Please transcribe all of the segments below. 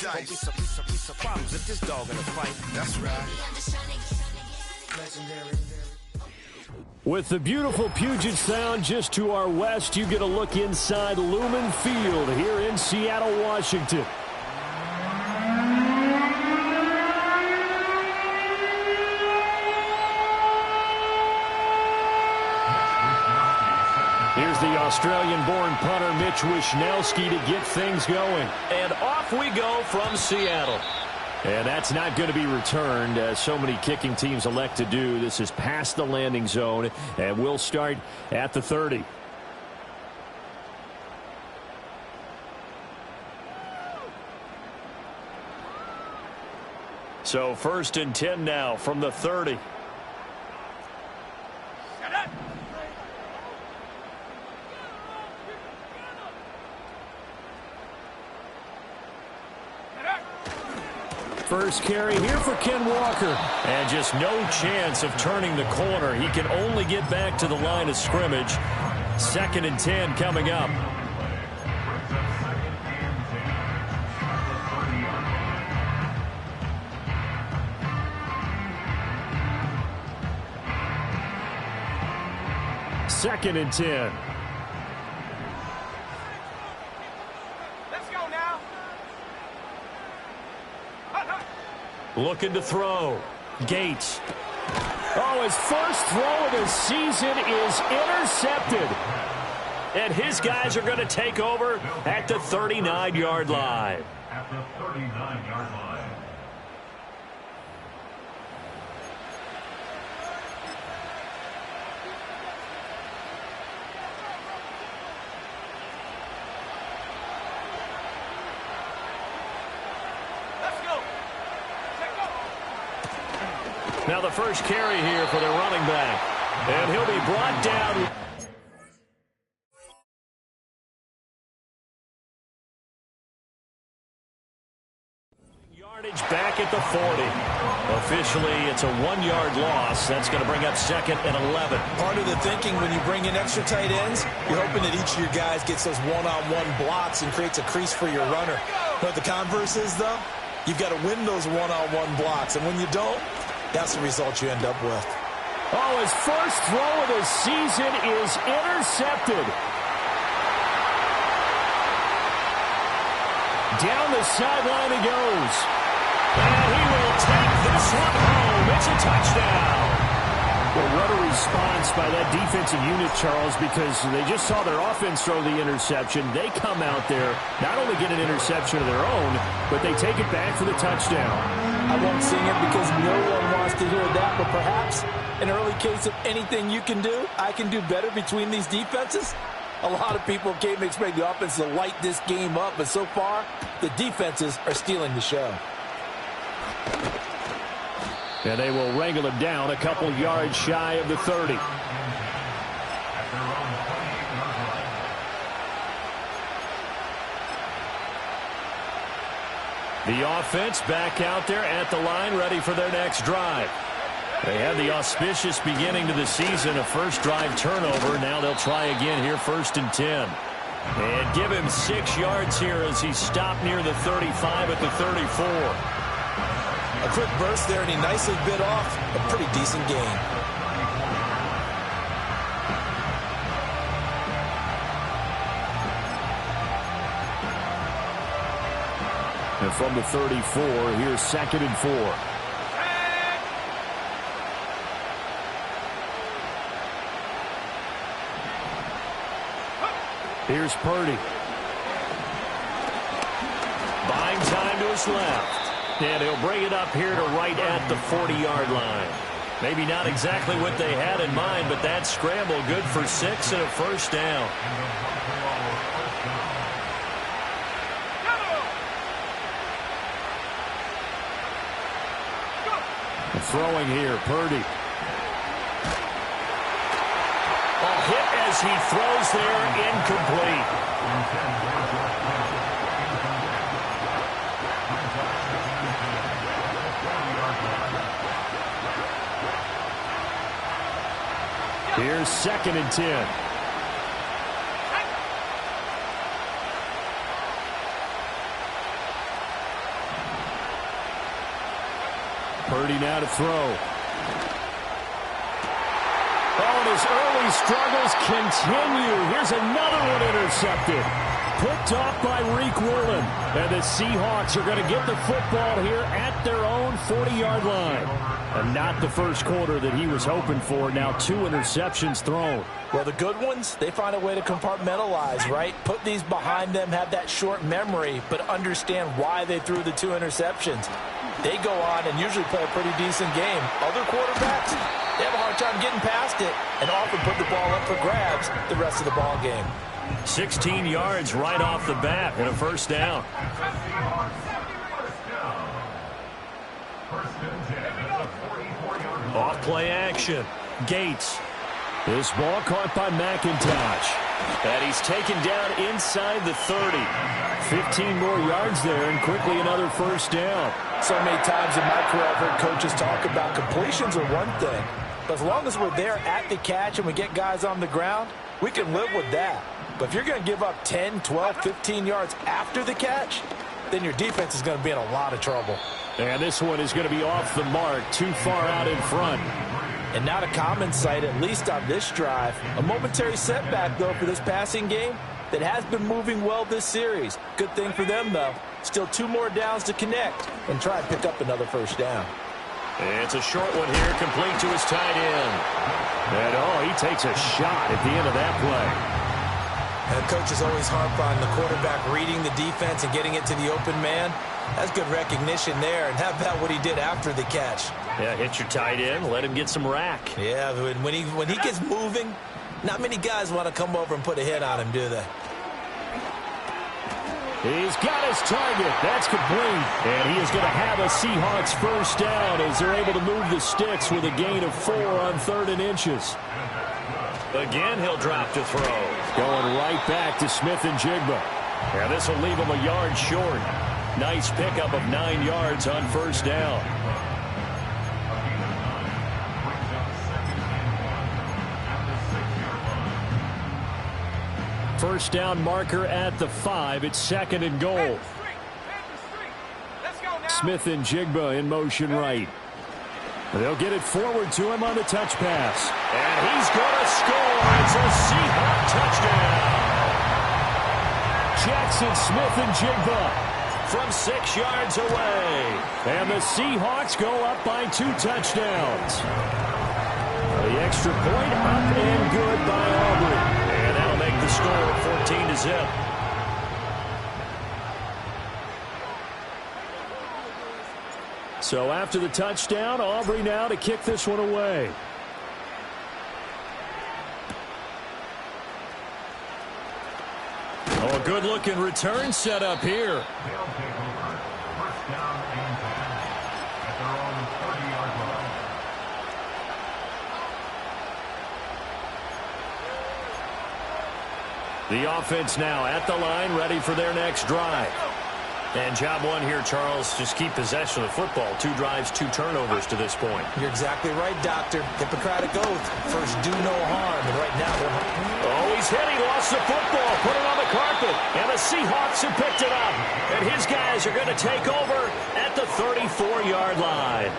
dice. Be some problems with this dog in a fight. That's right. Legendary. With the beautiful Puget Sound just to our west, you get a look inside Lumen Field here in Seattle, Washington. Here's the Australian-born punter Mitch Wishnowsky to get things going. And off we go from Seattle. And that's not going to be returned, as so many kicking teams elect to do. This is past the landing zone, and we'll start at the 30. So 1st and 10 now from the 30. First carry here for Ken Walker. And just no chance of turning the corner. He can only get back to the line of scrimmage. 2nd and 10 coming up. Second and 10. Looking to throw. Gates. Oh, his first throw of the season is intercepted. And his guys are going to take over at the 39-yard line. At the 39-yard line. Now the first carry here for the running back. And he'll be brought down. Yardage back at the 40. Officially, it's a 1-yard loss. That's going to bring up 2nd and 11. Part of the thinking when you bring in extra tight ends, you're hoping that each of your guys gets those one-on-one blocks and creates a crease for your runner. But the converse is, though, you've got to win those one-on-one blocks. And when you don't, that's the result you end up with. Oh, his first throw of the season is intercepted. Down the sideline he goes. And he will take this one home. It's a touchdown. Well, what a response by that defensive unit, Charles, because they just saw their offense throw the interception. They come out there, not only get an interception of their own, but they take it back for the touchdown. I won't sing it because no one wants to hear that, but perhaps an early case of anything you can do, I can do better between these defenses. A lot of people came to expect the offense to light this game up, but so far, the defenses are stealing the show. And they will wrangle him down a couple yards shy of the 30. The offense back out there at the line, ready for their next drive. They had the auspicious beginning to the season, a first drive turnover. Now they'll try again here, 1st and 10. And give him 6 yards here as he stopped near the 35 at the 34. A quick burst there, and he nicely bit off a pretty decent gain. And from the 34, here's 2nd and 4. Here's Purdy. Buying time to his left. And he'll bring it up here to right at the 40-yard line. Maybe not exactly what they had in mind, but that scramble good for 6 and a first down. Throwing here, Purdy. A hit as he throws there, incomplete. Here's 2nd and 10. Purdy now to throw. Oh, and his early struggles continue. Here's another one intercepted. Picked off by Reek Woolen. And the Seahawks are going to get the football here at their own 40-yard line. And not the first quarter that he was hoping for. Now 2 interceptions thrown. Well, the good ones, they find a way to compartmentalize, right? Put these behind them, have that short memory, but understand why they threw the 2 interceptions. They go on and usually play a pretty decent game. Other quarterbacks, they have a hard time getting past it and often put the ball up for grabs the rest of the ball game. 16 yards right off the bat and a first down. Off play action. Gates. This ball caught by McIntosh. And he's taken down inside the 30. 15 more yards there and quickly another first down. So many times in my career I've heard coaches talk about completions are one thing. But as long as we're there at the catch and we get guys on the ground, we can live with that. But if you're going to give up 10, 12, 15 yards after the catch, then your defense is going to be in a lot of trouble. And this one is going to be off the mark, too far out in front. And not a common sight, at least on this drive. A momentary setback, though, for this passing game that has been moving well this series. Good thing for them, though. Still 2 more downs to connect and try and pick up another first down. It's a short one here, complete to his tight end. And, oh, he takes a shot at the end of that play. And coaches always harp on the quarterback reading the defense and getting it to the open man. That's good recognition there. And how about what he did after the catch? Yeah, hit your tight end, let him get some rack. Yeah, when he gets moving, not many guys want to come over and put a hit on him, do they? He's got his target. That's complete. And he is going to have a Seahawks first down as they're able to move the sticks with a gain of 4 on 3rd and inches. Again, he'll drop to throw. Going right back to Smith and Jigba. And this will leave him a yard short. Nice pickup of 9 yards on first down. First down marker at the 5. It's 2nd and goal. Smith and Jigba in motion right. They'll get it forward to him on the touch pass. And he's going to score. It's a Seahawk touchdown. Jackson Smith and Jigba from 6 yards away. And the Seahawks go up by 2 touchdowns. The extra point up and good by Aubrey. And that'll make the score 14-0. So after the touchdown, Aubrey now to kick this one away. Oh, a good-looking return set up here. They'll take over. First down and 10 at their own 30-yard line. The offense now at the line, ready for their next drive. And job one here, Charles, just keep possession of the football. 2 drives, 2 turnovers to this point. You're exactly right, Doctor. Hippocratic oath. First, do no harm. And right now, they're... Oh, he's hit. He lost the football. Put it on the carpet. And the Seahawks have picked it up. And his guys are going to take over at the 34-yard line.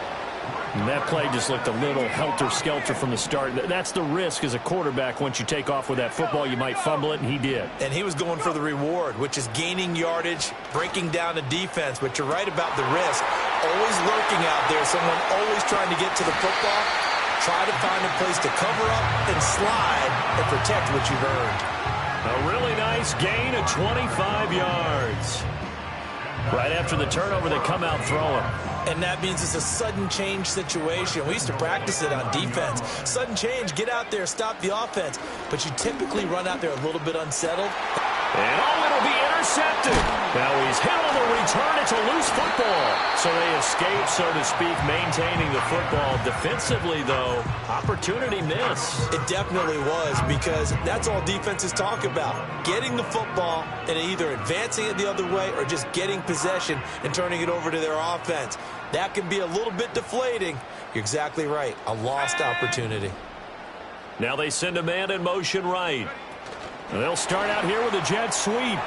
And that play just looked a little helter-skelter from the start. That's the risk as a quarterback. Once you take off with that football, you might fumble it, and he did. And he was going for the reward, which is gaining yardage, breaking down the defense. But you're right about the risk. Always lurking out there, someone always trying to get to the football. Try to find a place to cover up and slide and protect what you've earned. A really nice gain of 25 yards. Right after the turnover, they come out throwing. And that means it's a sudden change situation. We used to practice it on defense. Sudden change, get out there, stop the offense. But you typically run out there a little bit unsettled. And oh, it'll be intercepted. Now he's hit on the return. It's a loose football. So they escape, so to speak, maintaining the football. Defensively, though, opportunity miss. It definitely was, because that's all defenses talk about. Getting the football and either advancing it the other way or just getting possession and turning it over to their offense. That can be a little bit deflating. You're exactly right. A lost opportunity. Now they send a man in motion right. They'll start out here with a jet sweep.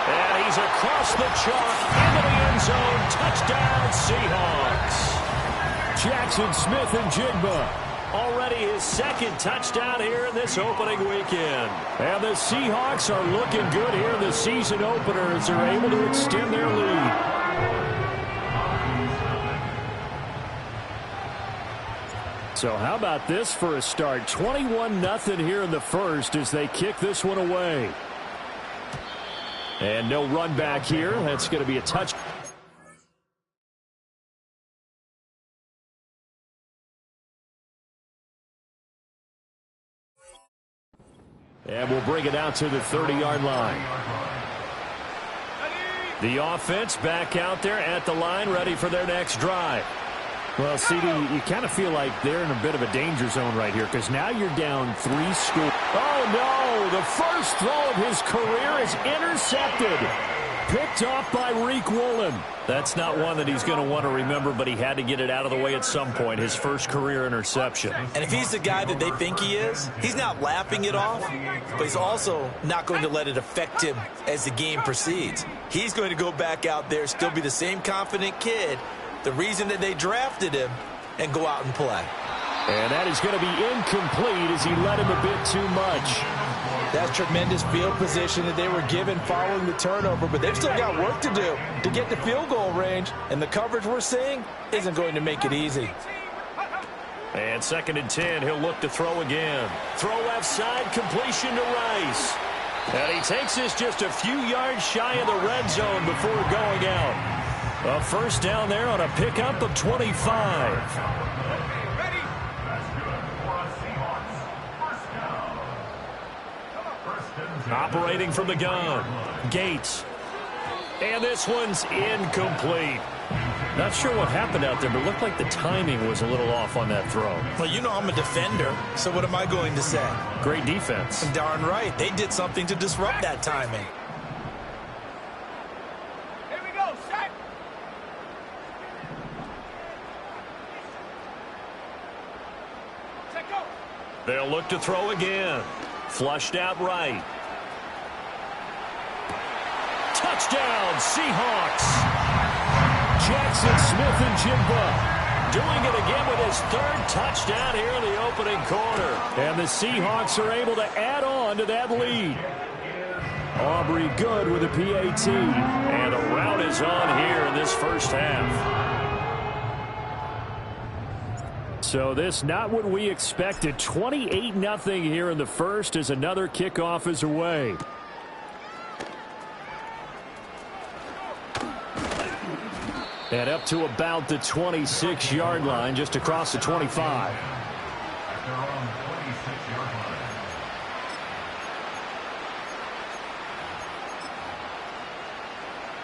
And he's across the chalk into the end zone. Touchdown, Seahawks. Jackson Smith and Jigba. Already his second touchdown here in this opening weekend. And the Seahawks are looking good here in the season opener as they're able to extend their lead. So how about this for a start? 21-0 here in the first as they kick this one away. And no run back here. That's going to be a touch. And we'll bring it out to the 30-yard line. The offense back out there at the line, ready for their next drive. Well, CD, you kind of feel like they're in a bit of a danger zone right here because now you're down 3 scores. Oh, no! The first throw of his career is intercepted. Picked off by Reek Woolen. That's not one that he's going to want to remember, but he had to get it out of the way at some point. His first career interception. And if he's the guy that they think he is, he's not laughing it off, but he's also not going to let it affect him as the game proceeds. He's going to go back out there, still be the same confident kid, the reason that they drafted him, and go out and play. And that is going to be incomplete as he led him a bit too much. That's tremendous field position that they were given following the turnover, but they've still got work to do to get to field goal range, and the coverage we're seeing isn't going to make it easy. And 2nd and 10, he'll look to throw again. Throw left side, completion to Rice. And he takes this just a few yards shy of the red zone before going out. A first down there on a pickup of 25. Operating from the gun, Gates. And this one's incomplete. Not sure what happened out there, but it looked like the timing was a little off on that throw. Well, you know I'm a defender, so what am I going to say? Great defense. Darn right. They did something to disrupt that timing. Here we go, set. Set, go. They'll look to throw again. Flushed out right. Touchdown, Seahawks. Jackson Smith and Jigba doing it again with his 3rd touchdown here in the opening quarter. And the Seahawks are able to add on to that lead. Aubrey Good with a PAT. And a rout is on here in this first half. So this not what we expected. 28-0 here in the first as another kickoff is away. And up to about the 26-yard line, just across the 25.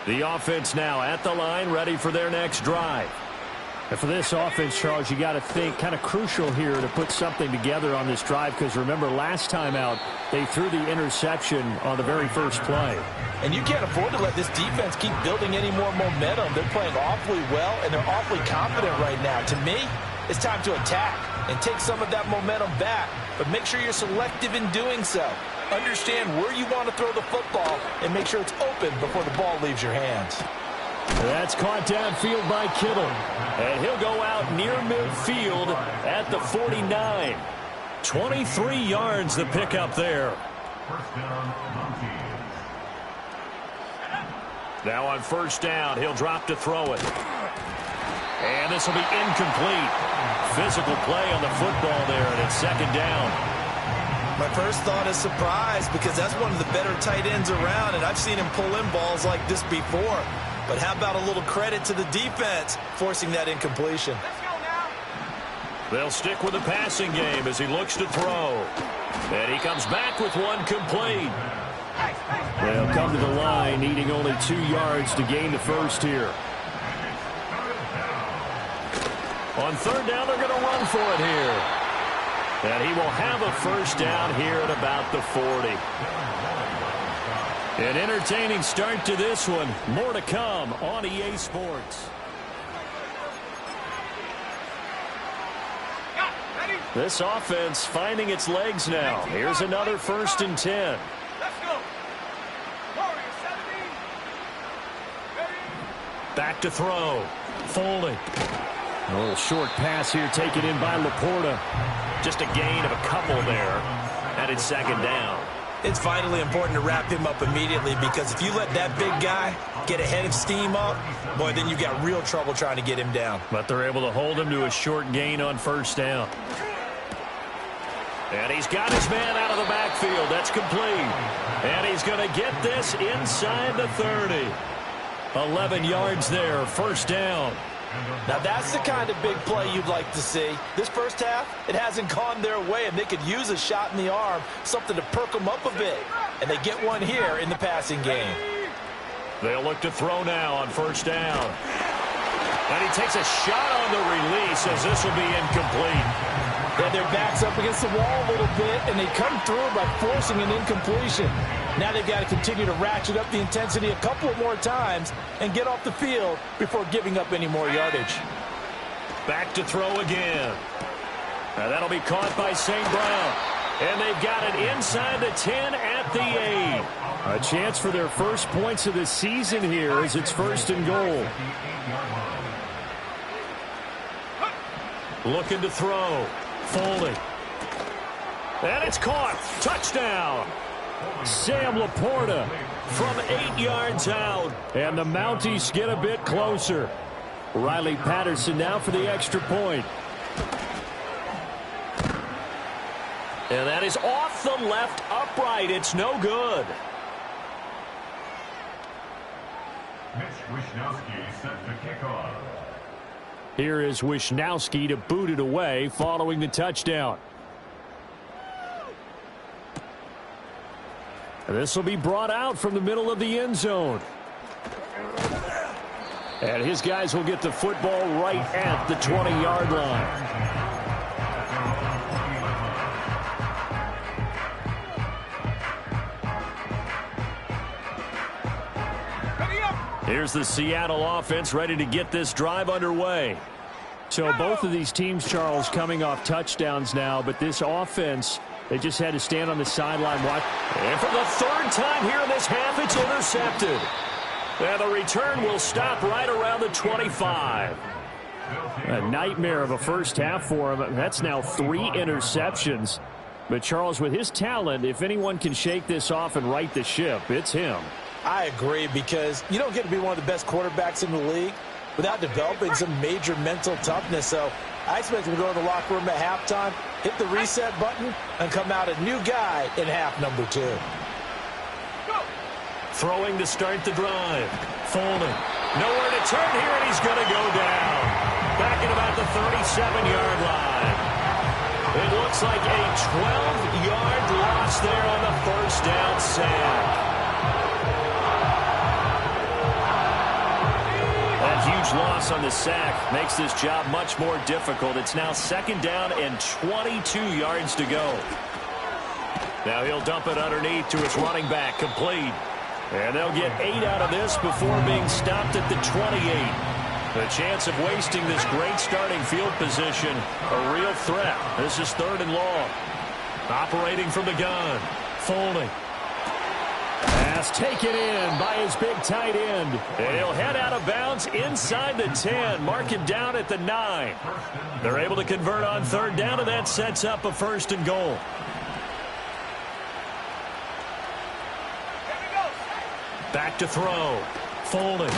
The offense now at the line, ready for their next drive. And for this offense, Charles, you got to think kind of crucial here to put something together on this drive because remember last time out they threw the interception on the very first play. And you can't afford to let this defense keep building any more momentum. They're playing awfully well, and they're awfully confident right now. To me, it's time to attack and take some of that momentum back, but make sure you're selective in doing so. Understand where you want to throw the football and make sure it's open before the ball leaves your hands. That's caught downfield by Kittle. And he'll go out near midfield at the 49. 23 yards the pickup there. Now on first down, he'll drop to throw it. And this will be incomplete. Physical play on the football there, and it's 2nd down. My first thought is surprise because that's one of the better tight ends around, and I've seen him pull in balls like this before. But how about a little credit to the defense forcing that incompletion? They'll stick with the passing game as he looks to throw. And he comes back with one complete. They'll come to the line, needing only 2 yards to gain the first here. On 3rd down, they're going to run for it here. And he will have a first down here at about the 40. An entertaining start to this one. More to come on EA Sports. This offense finding its legs now. Here's another 1st and 10. Let's go. Warrior 17. Back to throw. Folding. A little short pass here taken in by Laporta. Just a gain of a couple there, and it's second down. It's vitally important to wrap him up immediately, because if you let that big guy get a head of steam up, boy, then you've got real trouble trying to get him down. But they're able to hold him to a short gain on first down. And he's got his man out of the backfield. That's complete. And he's going to get this inside the 30. 11 yards there, first down. Now, that's the kind of big play you'd like to see. This first half, it hasn't gone their way, and they could use a shot in the arm, something to perk them up a bit. And they get one here in the passing game. They'll look to throw now on first down. And he takes a shot on the release as this will be incomplete. They had their backs up against the wall a little bit, and they come through by forcing an incompletion. Now they've got to continue to ratchet up the intensity a couple of more times and get off the field before giving up any more yardage. Back to throw again. And that'll be caught by St. Brown. And they've got it inside the 10 at the 8. A chance for their first points of the season here as it's first and goal. Looking to throw. Folding. And it's caught. Touchdown. Sam Laporta From 8 yards out. and the Mounties get a bit closer. Riley Patterson now for the extra point. And that is off the left upright. It's no good. Mitch Wishnowsky set to kick off. Here is Wishnowsky to boot it away following the touchdown. This will be brought out from the middle of the end zone. And his guys will get the football right at the 20-yard line. Here's the Seattle offense ready to get this drive underway. So both of these teams, Charles, coming off touchdowns now, but this offense, they just had to stand on the sideline. Watch. And for the third time here in this half, it's intercepted. And the return will stop right around the 25. A nightmare of a first half for him. That's now 3 interceptions. But Charles, with his talent, if anyone can shake this off and right the ship, it's him. I agree, because you don't get to be one of the best quarterbacks in the league without developing some major mental toughness. So I expect him to go to the locker room at halftime, hit the reset button, and come out a new guy in half number 2. Throwing to start the drive. Folding. Nowhere to turn here, and he's going to go down. Back at about the 37-yard line. It looks like a 12-yard loss there on the first down sack. That huge loss on the sack makes this job much more difficult. It's now second down and 22 yards to go. Now he'll dump it underneath to his running back, complete. And they'll get 8 out of this before being stopped at the 28. The chance of wasting this great starting field position, a real threat. This is third and long. Operating from the gun. Folding. Pass taken in by his big tight end. And he'll head out of bounds inside the 10. Mark it down at the 9. They're able to convert on third down, and that sets up a first and goal. Back to throw. Folding.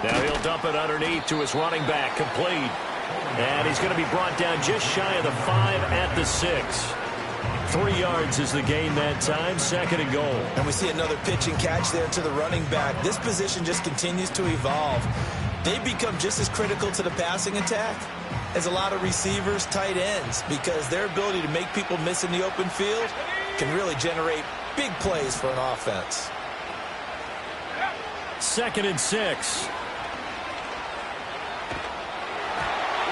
Now he'll dump it underneath to his running back, complete. And he's going to be brought down just shy of the 5 at the 6. 3 yards is the gain that time, second and goal. And we see another pitch and catch there to the running back. This position just continues to evolve. They become just as critical to the passing attack as a lot of receivers, tight ends, because their ability to make people miss in the open field can really generate big plays for an offense. Second and 6.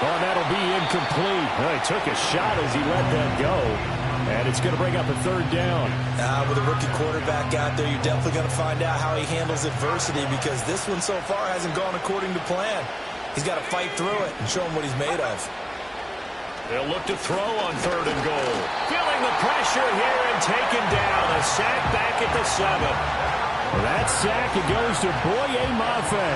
Oh, that'll be incomplete. Well, he took a shot as he let that go. And it's going to bring up a third down. With a rookie quarterback out there, you're definitely going to find out how he handles adversity, because this one so far hasn't gone according to plan. He's got to fight through it and show him what he's made of. They'll look to throw on third and goal. Feeling the pressure here and taken down. A sack back at the 7. Well, that sack, it goes to Boye Mafe.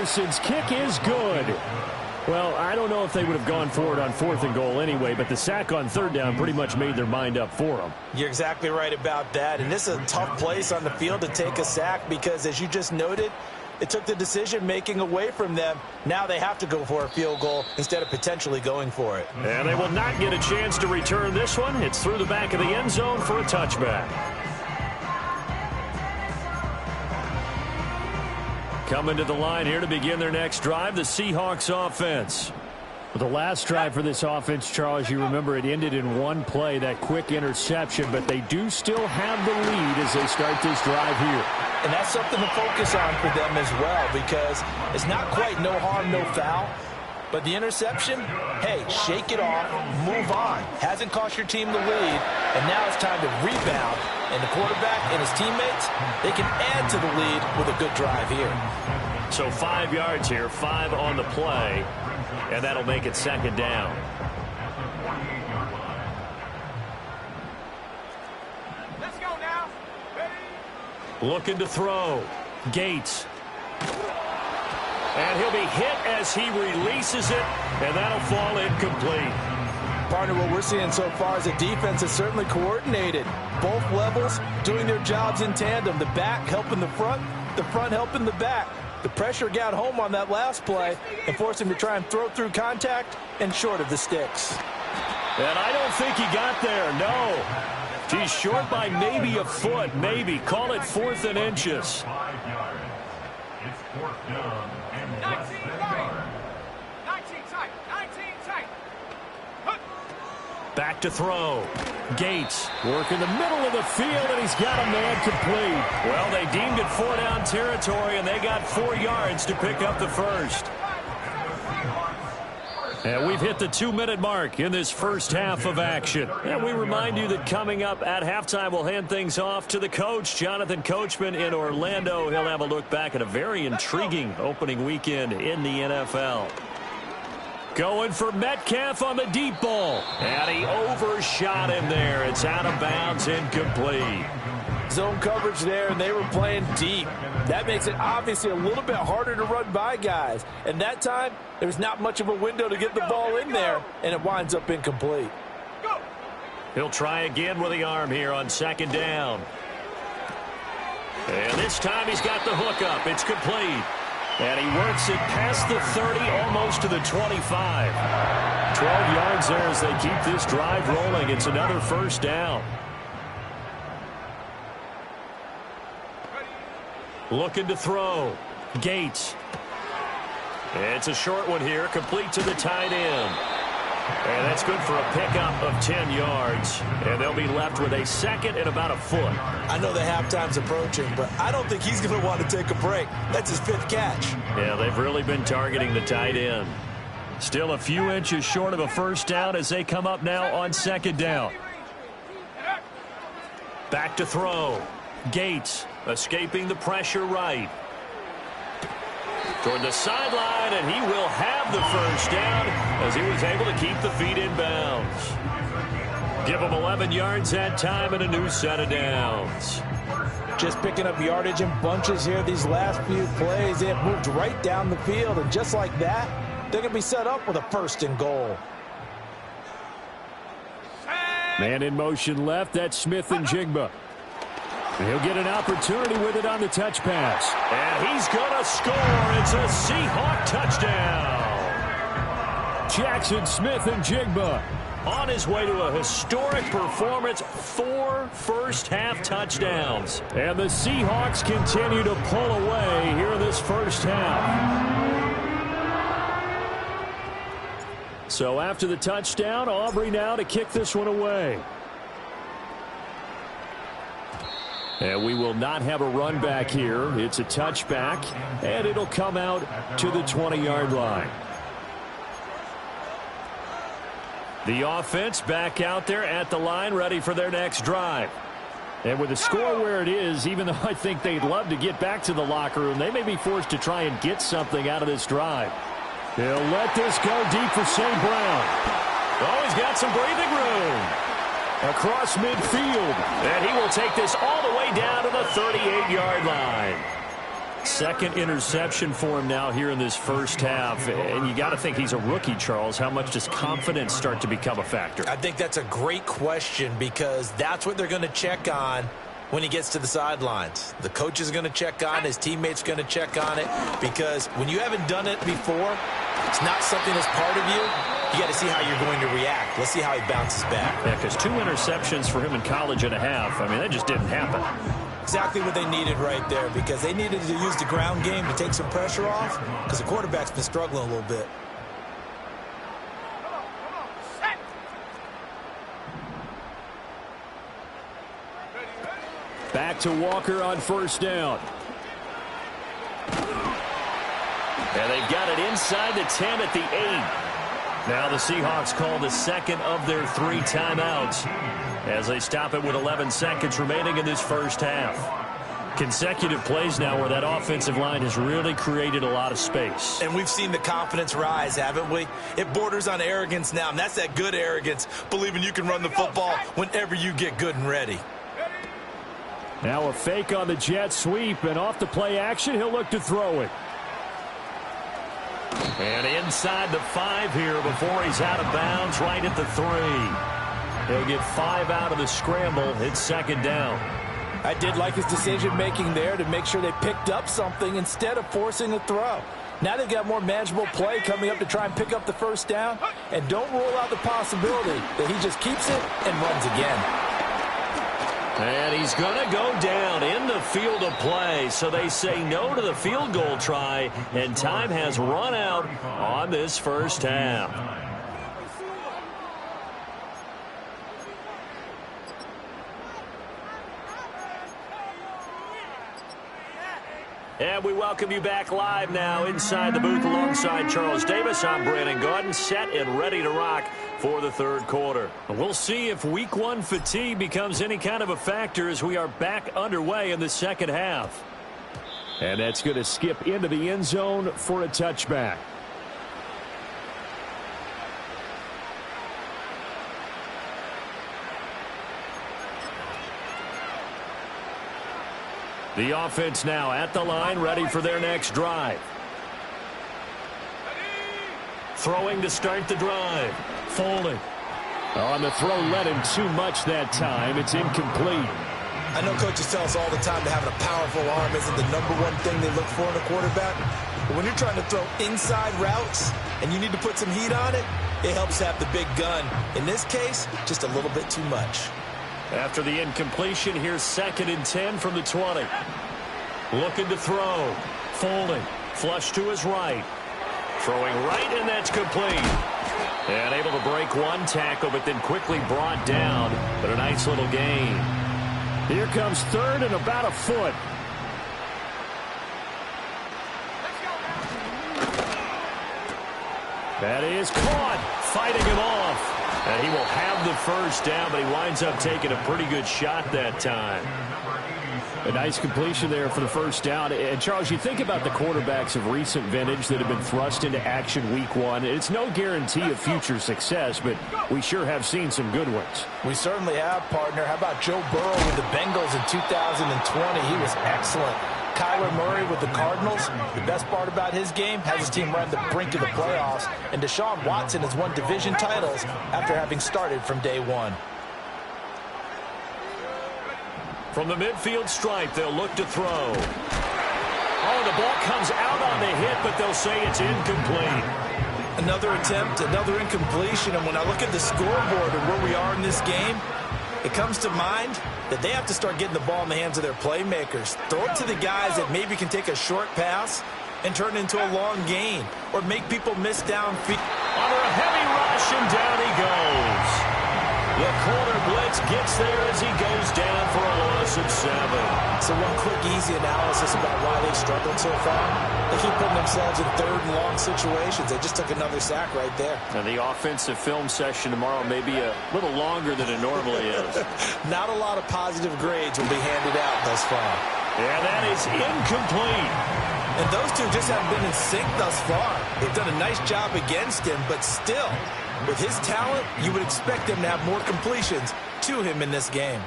Anderson's kick is good. Well, I don't know if they would have gone for it on 4th and goal anyway, but the sack on 3rd down pretty much made their mind up for them. You're exactly right about that, and this is a tough place on the field to take a sack because, as you just noted, it took the decision-making away from them. Now they have to go for a field goal instead of potentially going for it. And they will not get a chance to return this one. It's through the back of the end zone for a touchback. Coming to the line here to begin their next drive, the Seahawks offense. The last drive for this offense, Charles, you remember it ended in one play, that quick interception, but they do still have the lead as they start this drive here. And that's something to focus on for them as well, because it's not quite no harm, no foul. But the interception, hey, shake it off, move on. Hasn't cost your team the lead, and now it's time to rebound. And the quarterback and his teammates, they can add to the lead with a good drive here. So 5 yards here, 5 on the play, and that'll make it 2nd down. Let's go now. Ready? Looking to throw. Gates. And he'll be hit as he releases it, and that'll fall incomplete. Partner, what we're seeing so far is the defense is certainly coordinated. Both levels doing their jobs in tandem. The back helping the front helping the back. The pressure got home on that last play and forced him to try and throw through contact and short of the sticks. And I don't think he got there, no. He's short by maybe a foot, maybe. Call it 4th and inches. 5 yards. It's 4th down and less 19 than a tight. yard. 19 tight. 19 tight. Back to throw. Gates working the middle of the field, and he's got a man complete. Well, they deemed it 4-down territory, and they got 4 yards to pick up the first. And we've hit the 2-minute mark in this first half of action. And we remind you that coming up at halftime, we'll hand things off to the coach, Jonathan Coachman in Orlando. He'll have a look back at a very intriguing opening weekend in the NFL. Going for Metcalf on the deep ball. And he overshot him there. It's out of bounds, incomplete. Zone coverage there, and they were playing deep. That makes it obviously a little bit harder to run by guys. And that time, there's not much of a window to get the ball in there, and it winds up incomplete. He'll try again with the arm here on 2nd down. And this time he's got the hook up. It's complete. And he works it past the 30, almost to the 25. 12 yards there as they keep this drive rolling. It's another 1st down. Looking to throw. Gates. It's a short one here, complete to the tight end. And that's good for a pickup of 10 yards. And they'll be left with a 2nd and about a foot. I know the halftime's approaching, but I don't think he's going to want to take a break. That's his 5th catch. Yeah, they've really been targeting the tight end. Still a few inches short of a 1st down as they come up now on 2nd down. Back to throw. Gates escaping the pressure right. Toward the sideline, and he will have the 1st down as he was able to keep the feet in bounds. Give him 11 yards that time and a new set of downs. Just picking up yardage in bunches here these last few plays. They have moved right down the field, and just like that, they're going to be set up with a 1st and goal. Man in motion left. That's Smith and Jigba. He'll get an opportunity with it on the touch pass. And he's going to score. It's a Seahawk touchdown. Jackson Smith and Jigba on his way to a historic performance, 4 first-half touchdowns. And the Seahawks continue to pull away here in this first half. So after the touchdown, Aubrey now to kick this one away. And we will not have a run back here. It's a touchback, and it'll come out to the 20-yard line. The offense back out there at the line, ready for their next drive. And with the score where it is, even though I think they'd love to get back to the locker room, they may be forced to try and get something out of this drive. They'll let this go deep for St. Brown. Oh, he's got some breathing room. Across midfield. And he will take this all the way down to the 38-yard line. Second interception for him now here in this first half. And you got to think he's a rookie, Charles. How much does confidence start to become a factor? I think that's a great question because that's what they're going to check on when he gets to the sidelines. The coach is going to check on, his teammates going to check on it, because when you haven't done it before, it's not something that's part of you. You got to see how you're going to react. Let's see how he bounces back. Yeah, because 2 interceptions for him in college and a half. I mean, that just didn't happen. Exactly what they needed right there, because they needed to use the ground game to take some pressure off, because the quarterback's been struggling a little bit. Back to Walker on first down. And they've got it inside the 10 at the 8. Now the Seahawks call the second of their 3 timeouts as they stop it with 11 seconds remaining in this first half. Consecutive plays now where that offensive line has really created a lot of space. And we've seen the confidence rise, haven't we? It borders on arrogance now, and that's that good arrogance, believing you can run the football whenever you get good and ready. Now a fake on the jet sweep, and off the play action, he'll look to throw it. And inside the 5 here before he's out of bounds, right at the 3. He'll get 5 out of the scramble. It's second down. I did like his decision-making there to make sure they picked up something instead of forcing a throw. Now they've got more manageable play coming up to try and pick up the first down. And don't rule out the possibility that he just keeps it and runs again. And he's going to go down in the field of play. So they say no to the field goal try, and time has run out on this first half. And we welcome you back live now inside the booth alongside Charles Davis. I'm Brandon Gaudin, set and ready to rock for the third quarter. We'll see if week 1 fatigue becomes any kind of a factor as we are back underway in the second half. And that's going to skip into the end zone for a touchback. The offense now at the line, ready for their next drive. Throwing to start the drive. Folding. On the throw, led him too much that time. It's incomplete. I know coaches tell us all the time that having a powerful arm isn't the #1 thing they look for in a quarterback. But when you're trying to throw inside routes and you need to put some heat on it, it helps have the big gun. In this case, just a little bit too much. After the incompletion, here's 2nd and 10 from the 20. Looking to throw. Folding. Flush to his right. Throwing right, and that's complete. And able to break 1 tackle, but then quickly brought down. But a nice little gain. Here comes 3rd and about a foot. That is caught. Fighting him off. And he will have the first down, but he winds up taking a pretty good shot that time. A nice completion there for the first down. And, Charles, you think about the quarterbacks of recent vintage that have been thrust into action week 1. It's no guarantee of future success, but we sure have seen some good ones. We certainly have, partner. How about Joe Burrow with the Bengals in 2020? He was excellent. Kyler Murray with the Cardinals. The best part about his game, has his team right on the brink of the playoffs. And Deshaun Watson has won division titles after having started from day 1. From the midfield stripe, they'll look to throw. Oh, the ball comes out on the hit, but they'll say it's incomplete. Another attempt, another incompletion. And when I look at the scoreboard and where we are in this game, it comes to mind that they have to start getting the ball in the hands of their playmakers. Throw it to the guys that maybe can take a short pass and turn it into a long gain, or make people miss downfield. Under a heavy rush, and down he goes. The corner blitz gets there as he goes down for a loss of 7. So one quick, easy analysis about why they've struggled so far. They keep putting themselves in 3rd and long situations. They just took another sack right there. And the offensive film session tomorrow may be a little longer than it normally is. Not a lot of positive grades will be handed out thus far. And that is incomplete. And those two just haven't been in sync thus far. They've done a nice job against him, but still, with his talent, you would expect him to have more completions to him in this game.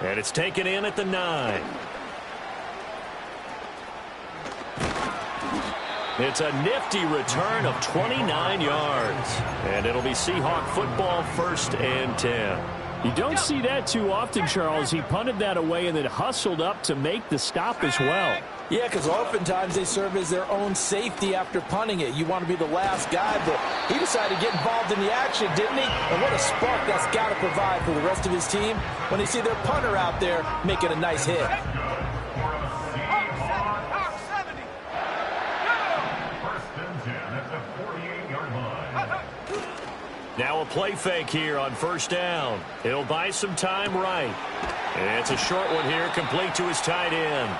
And it's taken in at the 9. It's a nifty return of 29 yards. And it'll be Seahawk football, 1st and 10. You don't see that too often, Charles. He punted that away and then hustled up to make the stop as well. Yeah, because oftentimes they serve as their own safety after punting it. You want to be the last guy, but he decided to get involved in the action, didn't he? And what a spark that's got to provide for the rest of his team when they see their punter out there making a nice hit. Now a play fake here on 1st down. He'll buy some time right. It's a short one here, complete to his tight end.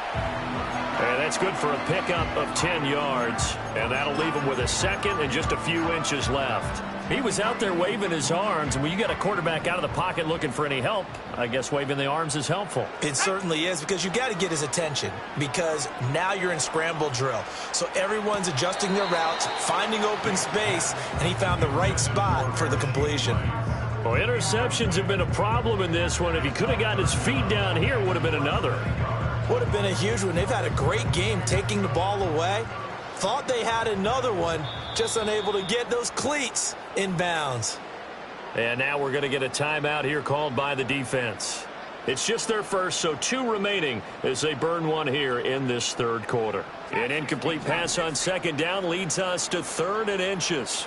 And that's good for a pickup of 10 yards. And that'll leave him with a 2nd and just a few inches left. He was out there waving his arms, and when you got a quarterback out of the pocket looking for any help, I guess waving the arms is helpful. It certainly is, because you got to get his attention, because now you're in scramble drill. So everyone's adjusting their routes, finding open space, and he found the right spot for the completion. Well, interceptions have been a problem in this one. If he could have gotten his feet down here, it would have been another. Would have been a huge one. They've had a great game taking the ball away. Thought they had another one, just unable to get those cleats in bounds. And now we're going to get a timeout here called by the defense. It's just their first, so 2 remaining as they burn one here in this 3rd quarter. An incomplete pass on 2nd down leads us to 3rd and inches.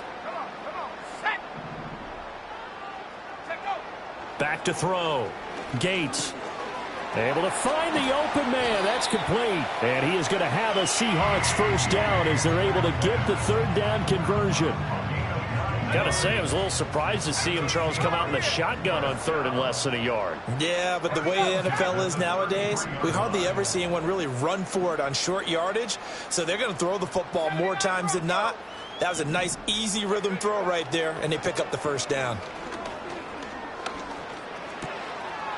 Back to throw. Gates. Able to find the open man. That's complete. And he is going to have a Seahawks 1st down as they're able to get the 3rd down conversion. Got to say, I was a little surprised to see him, Charles, come out in the shotgun on 3rd and less than a yard. Yeah, but the way the NFL is nowadays, we hardly ever see anyone really run for it on short yardage. So they're going to throw the football more times than not. That was a nice, easy rhythm throw right there, and they pick up the 1st down.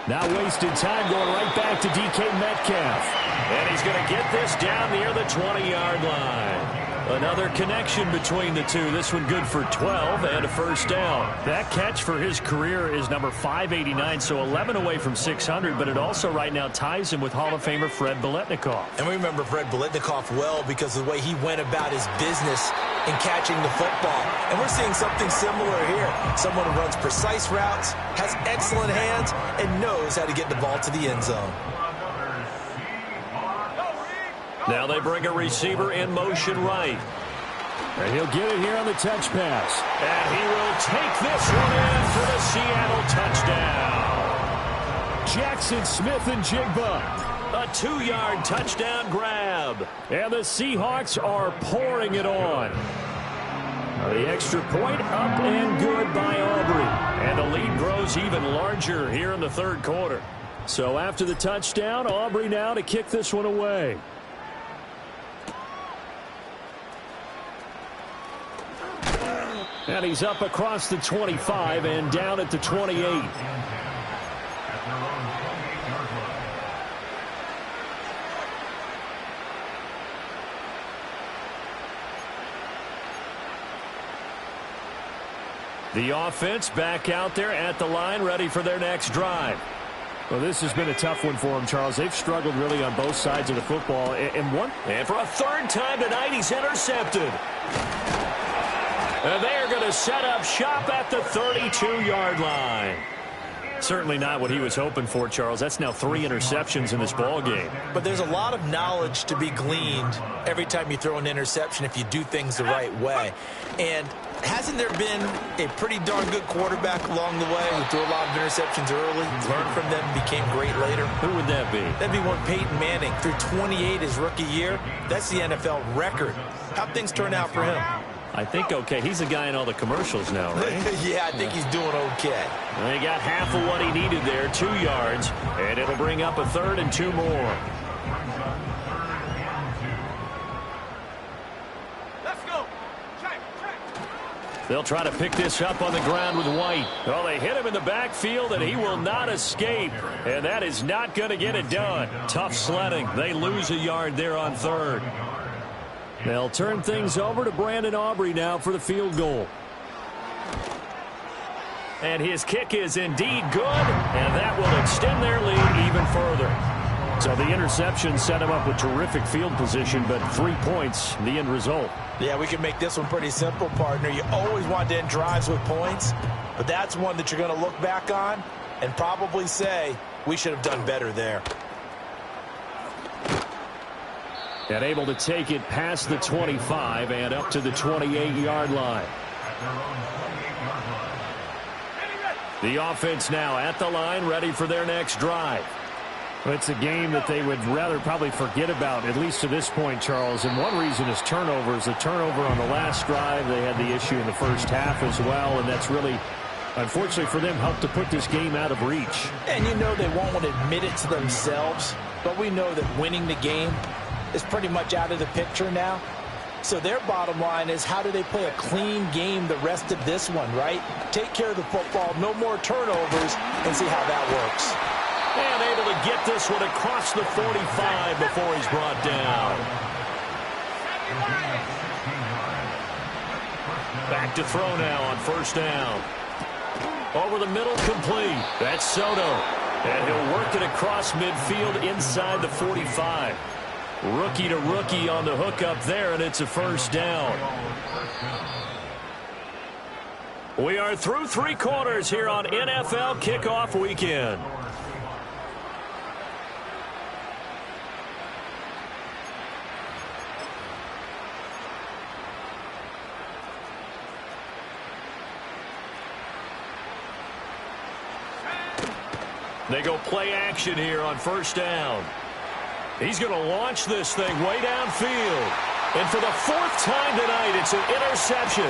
Now wasted time going right back to DK Metcalf. And he's going to get this down near the 20-yard line. Another connection between the two. This one good for 12 and a 1st down. That catch for his career is number 589, so 11 away from 600, but it also right now ties him with Hall of Famer Fred Biletnikoff. And we remember Fred Biletnikoff well because of the way he went about his business in catching the football. And we're seeing something similar here. Someone who runs precise routes, has excellent hands, and knows how to get the ball to the end zone. Now they bring a receiver in motion right. And he'll get it here on the touch pass. And he will take this one in for the Seattle touchdown. Jackson Smith-Njigba. A 2-yard touchdown grab. And the Seahawks are pouring it on. The extra point up and good by Aubrey. And the lead grows even larger here in the 3rd quarter. So after the touchdown, Aubrey now to kick this one away. And he's up across the 25 and down at the 28. The offense back out there at the line, ready for their next drive. Well, this has been a tough one for him, Charles. They've struggled really on both sides of the football. And for a 3rd time tonight, he's intercepted. And they are going to set up shop at the 32-yard line. Certainly not what he was hoping for, Charles. That's now 3 interceptions in this ball game. But there's a lot of knowledge to be gleaned every time you throw an interception if you do things the right way. And hasn't there been a pretty darn good quarterback along the way who threw a lot of interceptions early, learned from them, became great later? Who would that be? That'd be one Peyton Manning. Threw 28 his rookie year. That's the NFL record. How'd things turn out for him? I think okay. He's the guy in all the commercials now, right? Yeah, I think he's doing okay. Well, he got half of what he needed there, 2 yards, and it'll bring up a 3rd and 2 more. Let's go. Check. They'll try to pick this up on the ground with White. Well, they hit him in the backfield, and he will not escape, and that is not going to get it done. Tough sledding. They lose a yard there on 3rd. They'll turn things over to Brandon Aubrey now for the field goal. And his kick is indeed good, and that will extend their lead further. So the interception set him up with terrific field position, but 3 points, the end result. Yeah, we can make this one pretty simple, partner. You always want to end drives with points, but that's one that you're going to look back on and probably say, we should have done better there. And able to take it past the 25 and up to the 28-yard line. The offense now at the line, ready for their next drive. Well, it's a game that they would rather probably forget about, at least to this point, Charles. And one reason is turnovers. A turnover on the last drive. They had the issue in the first half as well, and that's really, unfortunately for them, helped to put this game out of reach. And you know they won't want to admit it to themselves, but we know that winning the game is pretty much out of the picture now. So their bottom line is, how do they play a clean game the rest of this one, right? Take care of the football, no more turnovers, and see how that works. And able to get this one across the 45 before he's brought down. Back to throw now on first down. Over the middle, complete. That's Soto. And he'll work it across midfield inside the 45. Rookie to rookie on the hook up there, and it's a first down. We are through 3 quarters here on NFL Kickoff Weekend. They go play action here on first down. He's going to launch this thing way downfield. And for the 4th time tonight, it's an interception.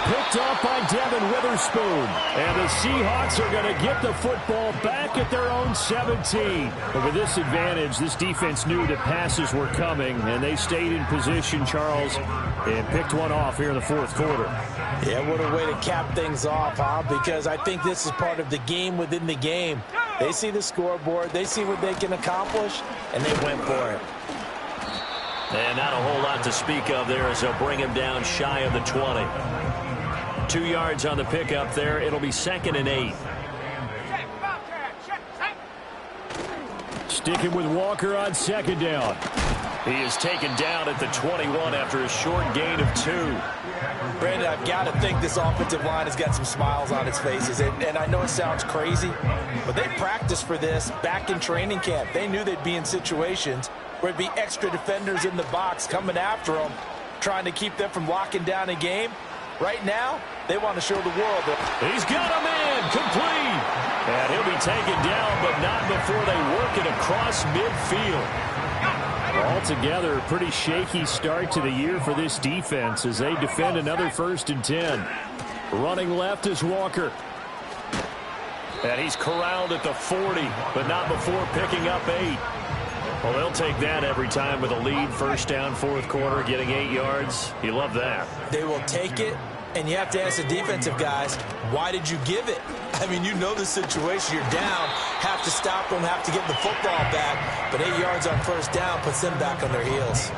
Picked off by Devin Witherspoon. And the Seahawks are going to get the football back at their own 17. But with this advantage, this defense knew that passes were coming, and they stayed in position, Charles, and picked one off here in the 4th quarter. Yeah, what a way to cap things off, huh? Because I think this is part of the game within the game. They see the scoreboard, they see what they can accomplish, and they went for it. And not a whole lot to speak of there as they'll bring him down shy of the 20. 2 yards on the pickup there. It'll be 2nd and 8. Sticking with Walker on 2nd down. He is taken down at the 21 after a short gain of 2. Brandon, I've got to think this offensive line has got some smiles on its faces. And I know it sounds crazy, but they practiced for this back in training camp. They knew they'd be in situations where it'd be extra defenders in the box coming after them, trying to keep them from locking down a game. Right now, they want to show the world that he's got a man complete. And he'll be taken down, but not before they work it across midfield. Altogether, a pretty shaky start to the year for this defense as they defend another 1st and 10. Running left is Walker. And he's corralled at the 40, but not before picking up 8. Well, they'll take that every time with a lead. First down, 4th quarter, getting 8 yards. You love that. They will take it, and you have to ask the defensive guys, why did you give it? I mean, you know the situation. You're down, have to stop them, have to get the football back, but 8 yards on first down puts them back on their heels.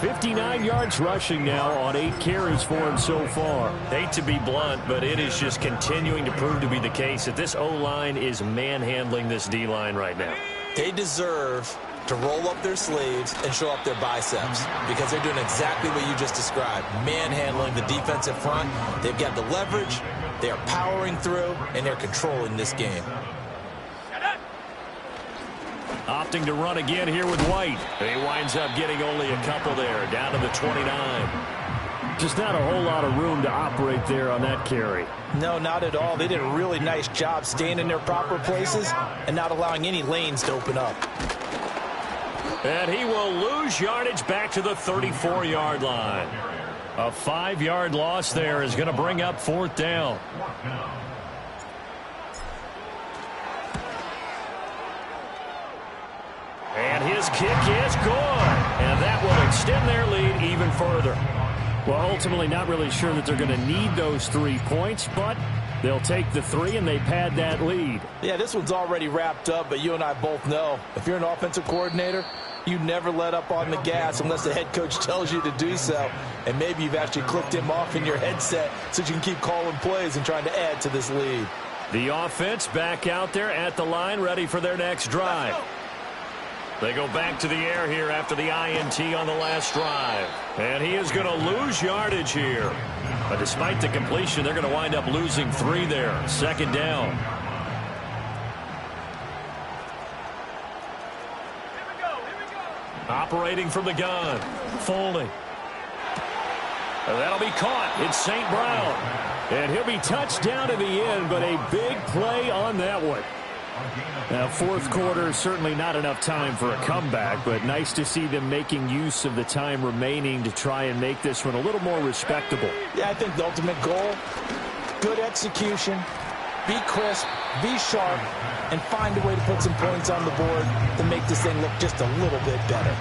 59 yards rushing now on 8 carries for him so far. Hate to be blunt, but it is just continuing to prove to be the case that this O-line is manhandling this D-line right now. They deserve to roll up their sleeves and show up their biceps because they're doing exactly what you just described, manhandling the defensive front. They've got the leverage, they are powering through, and they're controlling this game. Opting to run again here with White. He winds up getting only a couple there, down to the 29. Just not a whole lot of room to operate there on that carry. No, not at all. They did a really nice job staying in their proper places and not allowing any lanes to open up. And he will lose yardage back to the 34-yard line. A 5-yard loss there is going to bring up 4th down. And his kick is good. And that will extend their lead even further. Well, ultimately not really sure that they're going to need those 3 points, but they'll take the 3 and they pad that lead. Yeah, this one's already wrapped up, but you and I both know if you're an offensive coordinator, you never let up on the gas unless the head coach tells you to do so. And maybe you've actually clicked him off in your headset so you can keep calling plays and trying to add to this lead. The offense back out there at the line, ready for their next drive. They go back to the air here after the INT on the last drive. And he is going to lose yardage here. But despite the completion, they're going to wind up losing 3 there. Second down. Operating from the gun. Foley. That'll be caught. It's St. Brown. And he'll be touched down to the end, but a big play on that one. Now, fourth quarter, certainly not enough time for a comeback, but nice to see them making use of the time remaining to try and make this one a little more respectable. Yeah, I think the ultimate goal, good execution, be crisp, be sharp, and find a way to put some points on the board to make this thing look just a little bit better.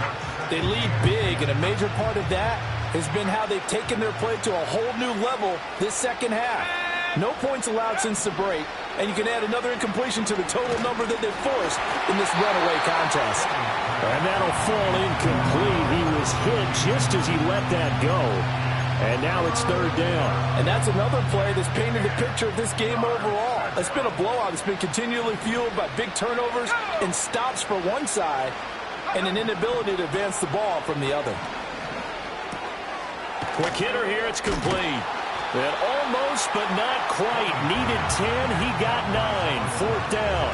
They lead big, and a major part of that has been how they've taken their play to a whole new level this second half. No points allowed since the break, and you can add another incompletion to the total number that they've forced in this runaway contest. And that'll fall incomplete. He was hit just as he let that go. And now it's third down. And that's another play that's painted the picture of this game overall. It's been a blowout. It's been continually fueled by big turnovers and stops for one side and an inability to advance the ball from the other. Quick hitter here. It's complete. And almost, but not quite. Needed 10. He got 9. Fourth down.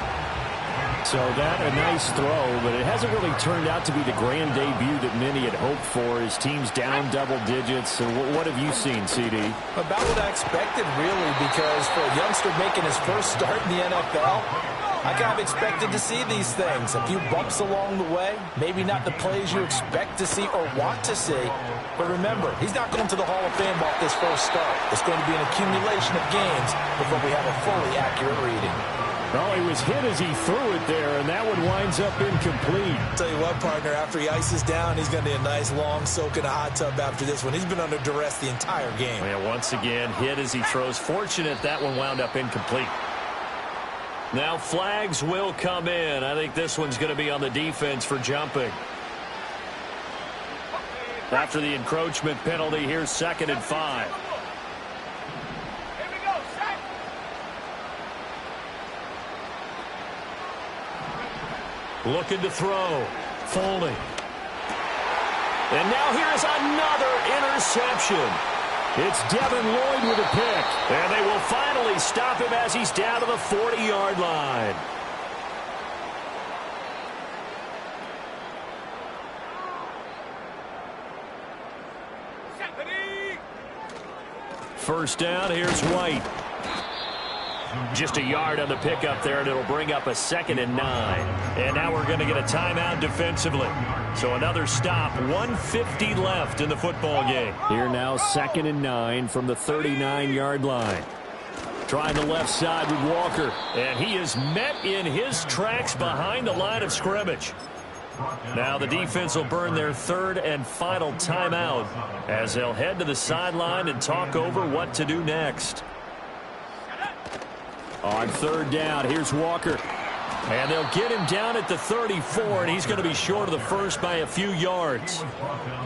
So that a nice throw, but it hasn't really turned out to be the grand debut that many had hoped for. His team's down double digits. So what have you seen, CD? About what I expected, really, because for a youngster making his first start in the NFL, I kind of expected to see these things. A few bumps along the way, maybe not the plays you expect to see or want to see. But remember, he's not going to the Hall of Fame off this first start. It's going to be an accumulation of games before we have a fully accurate reading. Well, he was hit as he threw it there, and that one winds up incomplete. Tell you what, partner, after he ices down, he's going to need a nice long soak in a hot tub after this one. He's been under duress the entire game. And once again, hit as he throws. Fortunate that one wound up incomplete. Now flags will come in. I think this one's going to be on the defense for jumping. After the encroachment penalty, here's 2nd and 5. Looking to throw. Foley. And now here's another interception. It's Devin Lloyd with a pick. And they will finally stop him as he's down to the 40-yard line. First down, here's White. Just a yard on the pickup there, and it'll bring up a 2nd and 9. And now we're going to get a timeout defensively. So another stop, 1:50 left in the football game. Here now, 2nd and 9 from the 39-yard line. Trying the left side with Walker. And he is met in his tracks behind the line of scrimmage. Now the defense will burn their 3rd and final timeout as they'll head to the sideline and talk over what to do next. On 3rd down, here's Walker. And they'll get him down at the 34, and he's going to be short of the first by a few yards.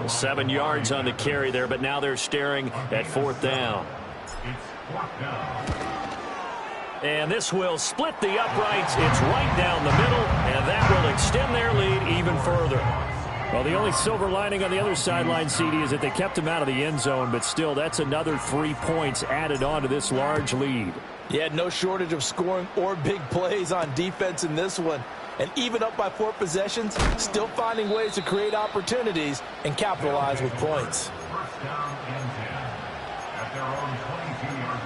7 yards on the carry there, but now they're staring at 4th down. And this will split the uprights. It's right down the middle, and that will extend their lead even further. Well, the only silver lining on the other sideline, CD, is that they kept him out of the end zone, but still, that's another 3 points added on to this large lead. Yeah, no shortage of scoring or big plays on defense in this one. And even up by 4 possessions, still finding ways to create opportunities and capitalize with points. First down and 10 at their own 22-yard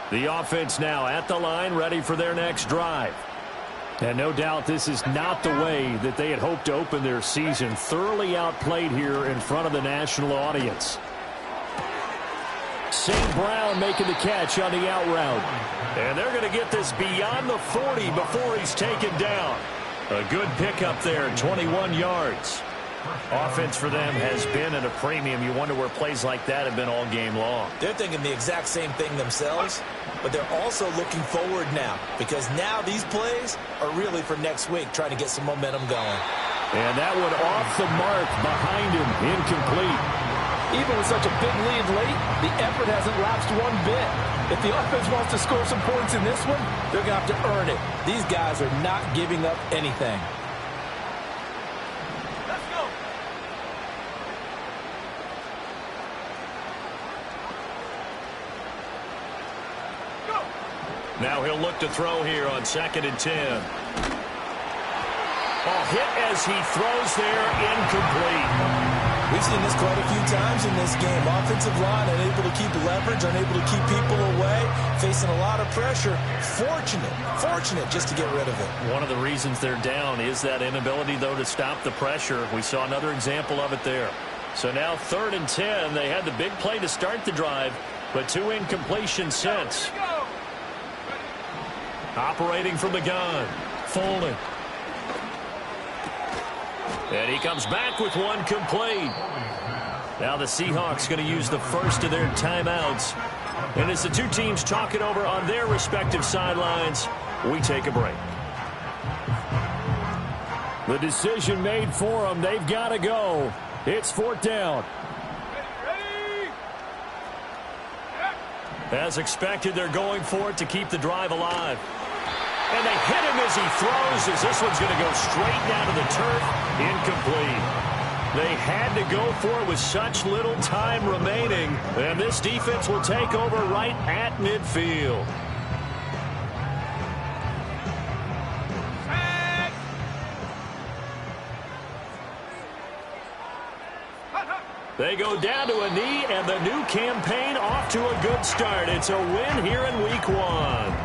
line. The offense now at the line, ready for their next drive. And no doubt this is not the way that they had hoped to open their season. Thoroughly outplayed here in front of the national audience. St. Brown making the catch on the out route. And they're going to get this beyond the 40 before he's taken down. A good pickup there, 21 yards. Offense for them has been at a premium. You wonder where plays like that have been all game long. They're thinking the exact same thing themselves, but they're also looking forward now because now these plays are really for next week, trying to get some momentum going. And that one off the mark behind him, incomplete. Even with such a big lead late, the effort hasn't lapsed one bit. If the offense wants to score some points in this one, they're going to have to earn it. These guys are not giving up anything. Let's go. Go. Now he'll look to throw here on 2nd and 10. Hit as he throws there, incomplete. We've seen this quite a few times in this game. Offensive line unable to keep leverage, unable to keep people away, facing a lot of pressure. Fortunate just to get rid of it. One of the reasons they're down is that inability, though, to stop the pressure. We saw another example of it there. So now 3rd and 10. They had the big play to start the drive, but 2 incompletions since. Operating from the gun, Fulton. And he comes back with one complete. Now the Seahawks going to use the first of their timeouts. And as the two teams talk it over on their respective sidelines, we take a break. The decision made for them. They've got to go. It's 4th down. Ready. As expected, they're going for it to keep the drive alive. And they hit him as he throws, as this one's going to go straight down to the turf. Incomplete. They had to go for it with such little time remaining. And this defense will take over right at midfield. They go down to a knee, and the new campaign off to a good start. It's a win here in Week 1.